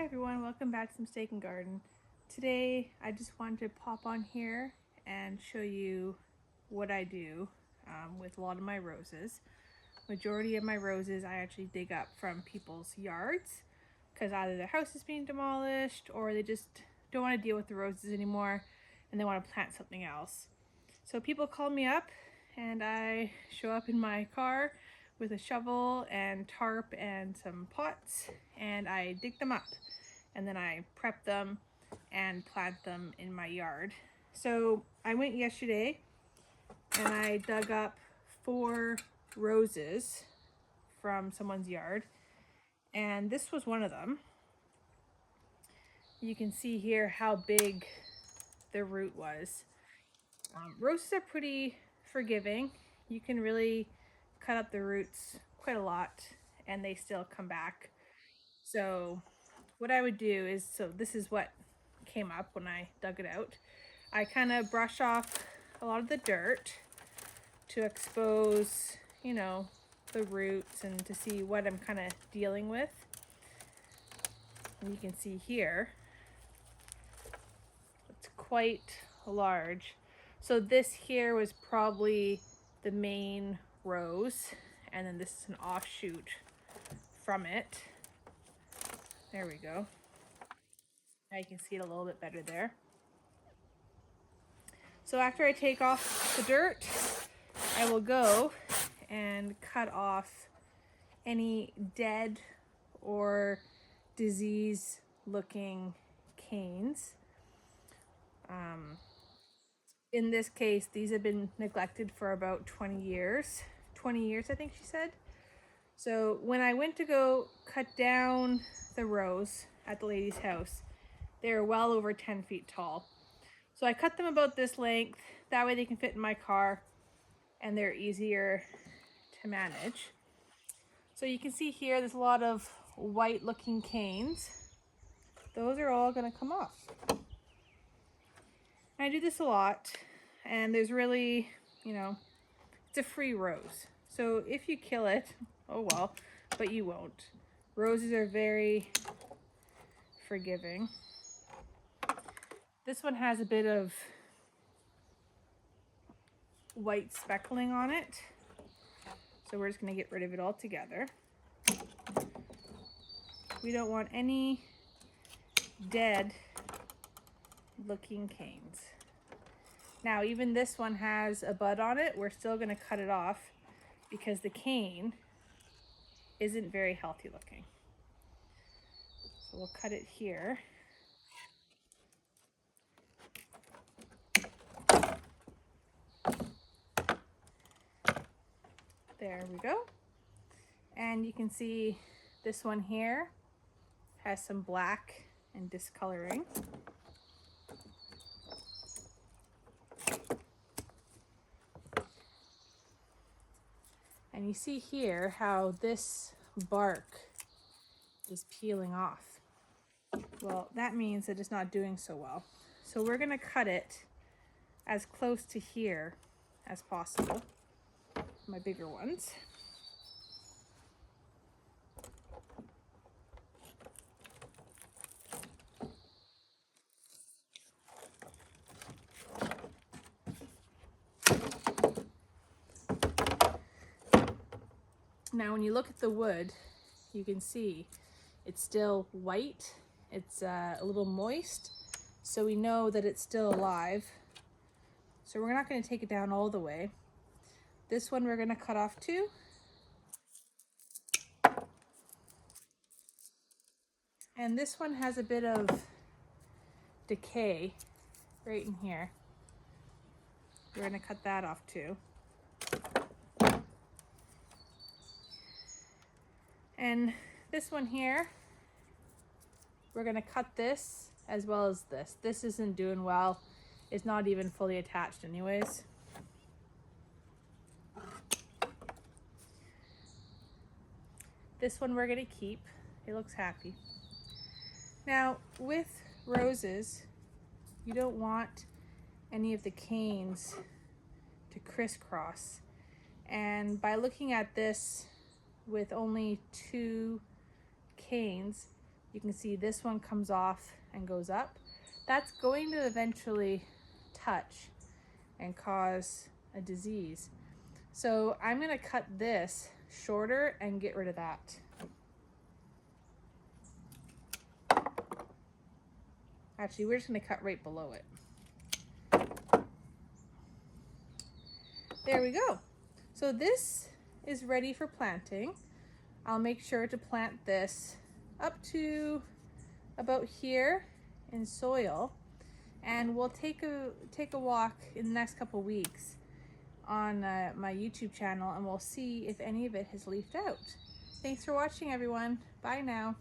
everyone, welcome back to Mistaken Garden. Today I just wanted to pop on here and show you what I do with a lot of my roses. Majority of my roses I actually dig up from people's yards because either their house is being demolished or they just don't want to deal with the roses anymore and they want to plant something else. So people call me up and I show up in my car with a shovel and tarp and some pots and I dig them up. And then I prep them and plant them in my yard. So I went yesterday and I dug up 4 roses from someone's yard, and this was one of them. You can see here how big the root was. Roses are pretty forgiving. You can really cut up the roots quite a lot and they still come back. So what I would do is, so this is what came up when I dug it out. I kind of brush off a lot of the dirt to expose, you know, the roots and to see what I'm kind of dealing with. And you can see here, it's quite large. So this here was probably the main rose, and then this is an offshoot from it. There we go. Now you can see it a little bit better there. So after I take off the dirt, I will go and cut off any dead or disease looking canes. In this case, these have been neglected for about 20 years. 20 years, I think she said. So when I went to go cut down the rows at the lady's house, they were well over 10 feet tall. So I cut them about this length, that way they can fit in my car and they're easier to manage. So you can see here there's a lot of white looking canes. Those are all going to come off. I do this a lot, and there's really, you know, it's a free rose. So if you kill it, oh well, but you won't. Roses are very forgiving. This one has a bit of white speckling on it, so we're just going to get rid of it altogether. We don't want any dead looking canes. Now even this one has a bud on it. We're still going to cut it off because the cane isn't very healthy looking. So we'll cut it here. There we go. And you can see this one here has some black and discoloring. And you see here how this bark is peeling off. Well, that means that it's not doing so well. So we're going to cut it as close to here as possible, my bigger ones. Now when you look at the wood, you can see it's still white, it's a little moist, so we know that it's still alive. So we're not going to take it down all the way. This one we're going to cut off too. And this one has a bit of decay right in here. We're going to cut that off too. And this one here, we're going to cut this as well as this. This isn't doing well. It's not even fully attached anyways. This one we're going to keep. It looks happy. Now with roses, you don't want any of the canes to crisscross. And by looking at this with only 2 canes, You can see this one comes off and goes up. That's going to eventually touch and cause a disease. So I'm gonna cut this shorter and get rid of that. Actually, we're just gonna cut right below it. There we go. So this is ready for planting. I'll make sure to plant this up to about here in soil, and we'll take a walk in the next couple weeks on my YouTube channel, and we'll see if any of it has leafed out. Thanks for watching, everyone. Bye now.